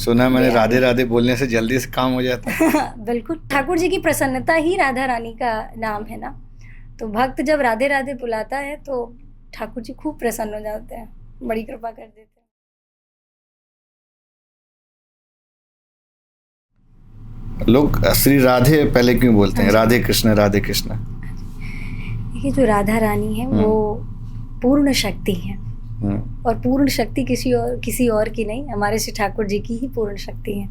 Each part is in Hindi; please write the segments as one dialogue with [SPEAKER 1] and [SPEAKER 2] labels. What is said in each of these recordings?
[SPEAKER 1] सुना मैंने राधे राधे बोलने से जल्दी से काम हो जाता है।
[SPEAKER 2] बिल्कुल, ठाकुर जी की प्रसन्नता ही राधा रानी का नाम है ना। तो भक्त जब राधे राधे बुलाता है तो ठाकुर जी खूब प्रसन्न हो जाते हैं, बड़ी कृपा कर देते हैं।
[SPEAKER 1] लोग श्री राधे पहले क्यों बोलते हैं?
[SPEAKER 2] हाँ जी।
[SPEAKER 1] राधे कृष्ण राधे कृष्ण।
[SPEAKER 2] देखिए, जो राधा रानी है वो पूर्ण शक्ति है, और पूर्ण शक्ति किसी और की नहीं, हमारे श्री ठाकुर जी की ही पूर्ण शक्ति है।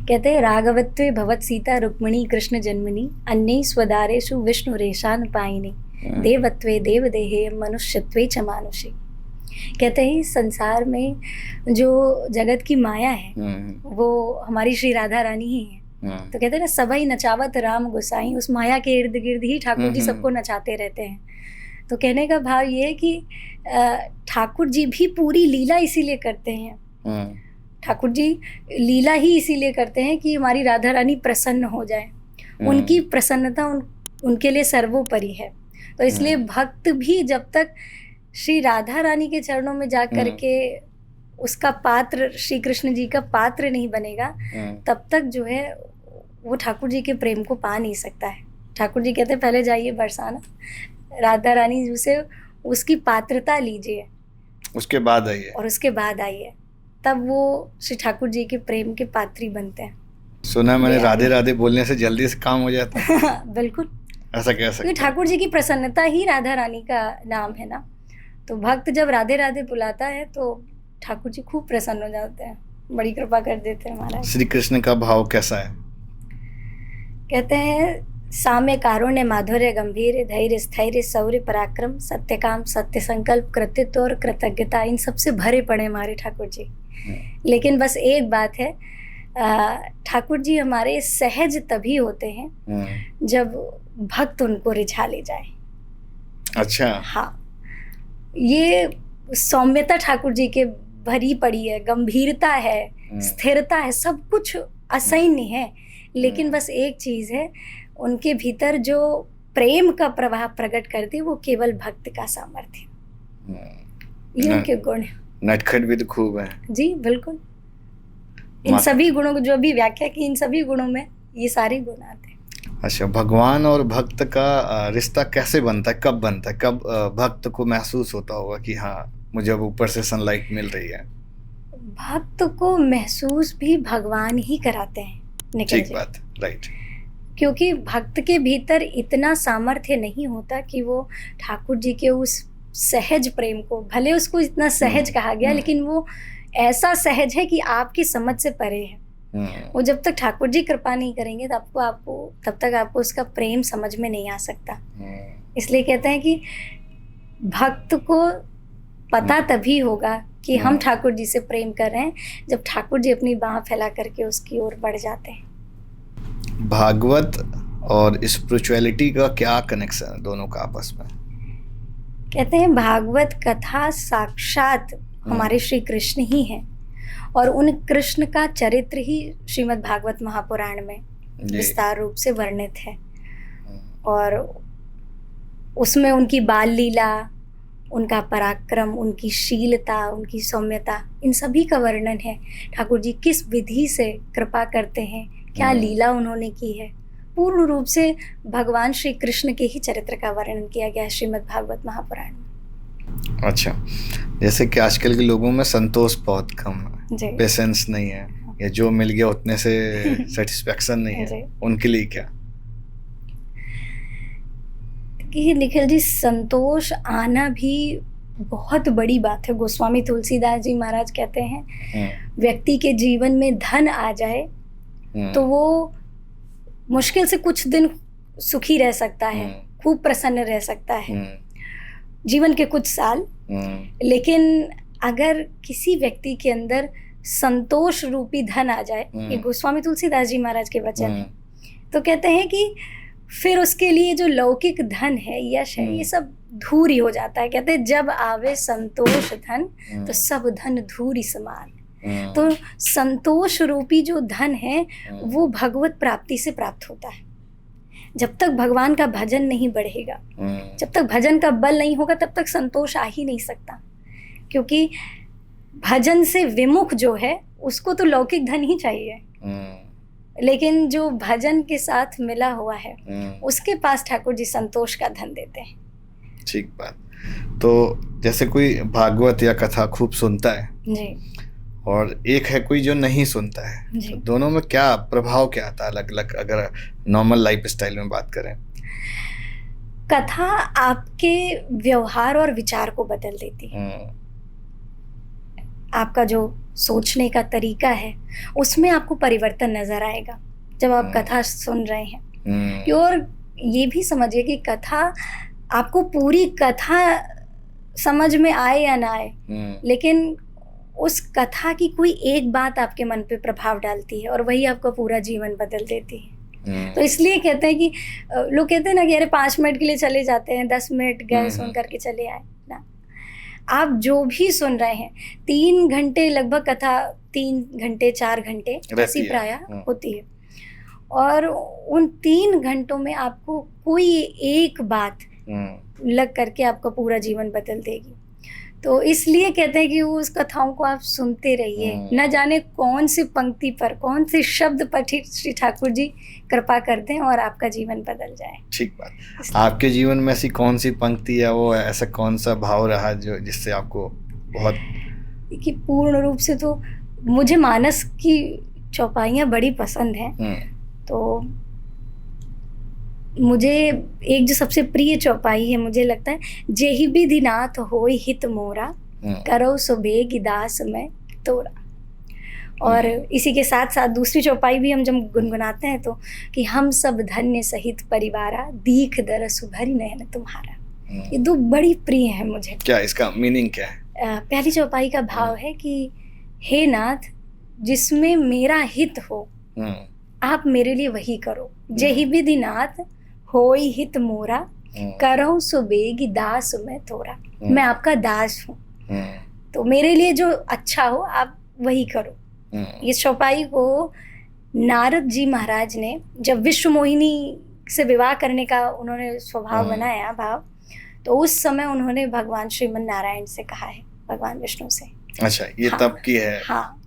[SPEAKER 2] कहते हैं राघवत्वे भवत सीता रुक्मिणी कृष्ण जन्मनि अन्यै स्वदारेषु विष्णु रेशान पायिनी देवत्वे देवदेहे मनुष्यत्वे च मानुषी। कहते हैं इस संसार में जो जगत की माया है वो हमारी श्री राधा रानी ही है। तो कहते हैं ना, सबई नचावत राम गोसाई, उस माया के इर्द गिर्द ही ठाकुर जी सबको नचाते रहते हैं। तो कहने का भाव ये है कि ठाकुर जी भी पूरी लीला इसीलिए करते हैं। ठाकुर जी लीला ही इसीलिए करते हैं कि हमारी राधा रानी प्रसन्न हो जाए। उनकी प्रसन्नता उनके लिए सर्वोपरि है। तो इसलिए भक्त भी जब तक श्री राधा रानी के चरणों में जा करके उसका पात्र, श्री कृष्ण जी का पात्र नहीं बनेगा, तब तक जो है वो ठाकुर जी के प्रेम को पा नहीं सकता है। ठाकुर जी कहते हैं पहले जाइए बरसाना, राधा रानी जी से उसकी पात्रता लीजिए,
[SPEAKER 1] उसके बाद आइए,
[SPEAKER 2] और उसके बाद आइए, तब वो श्री ठाकुर जी के प्रेम के पात्री बनते हैं।
[SPEAKER 1] सुना मैंने राधे राधे बोलने से जल्दी से काम हो जाता है।
[SPEAKER 2] बिल्कुल,
[SPEAKER 1] ऐसा कह सकते हैं।
[SPEAKER 2] ठाकुर जी की प्रसन्नता ही राधा रानी का नाम है ना। तो भक्त जब राधे राधे बुलाता है तो ठाकुर जी खूब प्रसन्न हो जाते हैं, बड़ी कृपा कर देते हैं महाराज।
[SPEAKER 1] श्री कृष्ण का भाव कैसा है?
[SPEAKER 2] कहते हैं साम्य कारुण्य माधुर्य गंभीर धैर्य स्थैर्य शौर्य पराक्रम सत्य काम सत्य संकल्प कृतित्व और कृतज्ञता, इन सबसे भरे पड़े हमारे ठाकुर जी। लेकिन बस एक बात है, ठाकुर जी हमारे सहज तभी होते हैं जब भक्त उनको रिझा ले जाए। अच्छा, हाँ, ये सौम्यता ठाकुर जी के भरी पड़ी है, गंभीरता है, स्थिरता है, सब कुछ असैन्य है। लेकिन बस एक चीज है, उनके भीतर जो प्रेम का प्रवाह प्रकट करती है वो केवल भक्त का सामर्थ्य, ये उनके गुण है।
[SPEAKER 1] नटखट भी तो खूब है।
[SPEAKER 2] जी बिल्कुल, इन सभी गुणों को जो भी व्याख्या की, इन सभी गुणों में ये सारे गुण आते हैं।
[SPEAKER 1] अच्छा, भगवान और भक्त का रिश्ता कैसे बनता है, कब बनता है, कब भक्त को महसूस होता होगा कि हाँ मुझे अब ऊपर से सनलाइट मिल रही है?
[SPEAKER 2] भक्त को महसूस भी भगवान ही कराते हैं।
[SPEAKER 1] ठीक बात, राइट।
[SPEAKER 2] क्योंकि भक्त के भीतर इतना सामर्थ्य नहीं होता कि वो ठाकुर जी के उस सहज प्रेम को, भले उसको इतना सहज कहा गया, लेकिन वो ऐसा सहज है कि आपकी समझ से परे है। वो जब तक ठाकुर जी कृपा नहीं करेंगे तब तक आपको उसका प्रेम समझ में नहीं आ सकता। इसलिए कहते हैं कि भक्त को पता तभी होगा कि हम ठाकुर जी से प्रेम कर रहे हैं जब ठाकुर जी अपनी बाह फैला करके उसकी ओर बढ़ जाते हैं।
[SPEAKER 1] भागवत और स्पिरिचुअलिटी का क्या कनेक्शन है दोनों का आपस में?
[SPEAKER 2] कहते हैं भागवत कथा साक्षात हमारे श्री कृष्ण ही हैं, और उन कृष्ण का चरित्र ही श्रीमद् भागवत महापुराण में विस्तार रूप से वर्णित है। और उसमें उनकी बाल लीला, उनका पराक्रम, उनकी शीलता, उनकी सौम्यता, इन सभी का वर्णन है। ठाकुर जी किस विधि से कृपा करते हैं, क्या लीला उन्होंने की है, पूर्ण रूप से भगवान श्री कृष्ण के ही चरित्र का वर्णन किया गया है श्रीमद् भागवत महापुराण में।
[SPEAKER 1] अच्छा, जैसे कि आजकल के लोगों में संतोष बहुत कम है, पेशेंस नहीं है, या जो मिल गया उतने से सेटिस्फेक्शन नहीं है, उनके लिए क्या?
[SPEAKER 2] कि निखिल जी, संतोष आना भी बहुत बड़ी बात है। गोस्वामी तुलसीदास जी महाराज कहते हैं व्यक्ति के जीवन में धन आ जाए तो वो मुश्किल से कुछ दिन सुखी रह सकता है, खूब प्रसन्न रह सकता है, जीवन के कुछ साल। लेकिन अगर किसी व्यक्ति के अंदर संतोष रूपी धन आ जाए, ये गोस्वामी तुलसीदास जी महाराज के वचन है, तो कहते हैं कि फिर उसके लिए जो लौकिक धन है, यश है, ये सब धूरी हो जाता है। कहते हैं जब आवे संतोष धन तो सब धन धूरी समान। तो संतोष रूपी जो धन है वो भगवत प्राप्ति से प्राप्त होता है। जब तक भगवान का भजन नहीं बढ़ेगा, जब तक भजन का बल नहीं होगा, तब तक संतोष आ ही नहीं सकता। क्योंकि भजन से विमुख जो है उसको तो लौकिक धन ही चाहिए, लेकिन जो भजन के साथ मिला हुआ है उसके पास ठाकुर जी संतोष का धन देते हैं।
[SPEAKER 1] ठीक बात। तो जैसे कोई भागवत या कथा खूब सुनता है
[SPEAKER 2] जी,
[SPEAKER 1] और एक है कोई जो नहीं सुनता है, तो दोनों में क्या प्रभाव क्या आता है अलग अलग, अगर नॉर्मल लाइफ स्टाइल में बात करें?
[SPEAKER 2] कथा आपके व्यवहार और विचार को बदल देती है। आपका जो सोचने का तरीका है उसमें आपको परिवर्तन नजर आएगा जब आप कथा सुन रहे हैं। और ये भी समझिए कि कथा, आपको पूरी कथा समझ में आए या ना आए, लेकिन उस कथा की कोई एक बात आपके मन पे प्रभाव डालती है और वही आपका पूरा जीवन बदल देती है। तो इसलिए कहते हैं कि लोग कहते हैं ना कि अरे 5 मिनट के लिए चले जाते हैं, 10 मिनट गए सुन करके चले आए ना। आप जो भी सुन रहे हैं, 3 घंटे लगभग कथा, 3 घंटे 4 घंटे ऐसी प्राय होती है, और उन 3 घंटों में आपको कोई एक बात लग करके आपका पूरा जीवन बदल देगी। तो इसलिए कहते हैं कि उस कथाओं को आप सुनते रहिए, न जाने कौन सी पंक्ति पर, कौन से शब्द पर श्री ठाकुर जी कृपा करते हैं और आपका जीवन बदल जाए।
[SPEAKER 1] ठीक बात। आपके जीवन में ऐसी कौन सी पंक्ति है, वो ऐसा कौन सा भाव रहा जो जिससे आपको बहुत?
[SPEAKER 2] कि पूर्ण रूप से तो मुझे मानस की चौपाइयाँ बड़ी पसंद हैं। तो मुझे एक जो सबसे प्रिय चौपाई है, मुझे लगता है, जेहि विधिनाथ होय हित मोरा, करो सो बेग दास मैं तोरा। और इसी के साथ साथ दूसरी चौपाई भी हम जब गुनगुनाते हैं तो कि हम सब धन्य सहित परिवारा, दीख दरस भरी नयन तुम्हारा। ये दो बड़ी प्रिय है मुझे।
[SPEAKER 1] क्या इसका मीनिंग क्या है?
[SPEAKER 2] पहली चौपाई का भाव है कि हे नाथ, जिसमें मेरा हित हो आप मेरे लिए वही करो। जेहि विधिनाथ होय हित मोरा, करो सो बेग दास मैं तोरा। मैं आपका दास हूँ, तो मेरे लिए जो अच्छा हो आप वही करो। इस चौपाई को नारद जी महाराज ने जब विश्व मोहिनी से विवाह करने का उन्होंने स्वभाव बनाया भाव, तो उस समय उन्होंने भगवान श्रीमन नारायण से कहा है, भगवान विष्णु से।
[SPEAKER 1] अच्छा, ये हाँ, तब की है।
[SPEAKER 2] हाँ,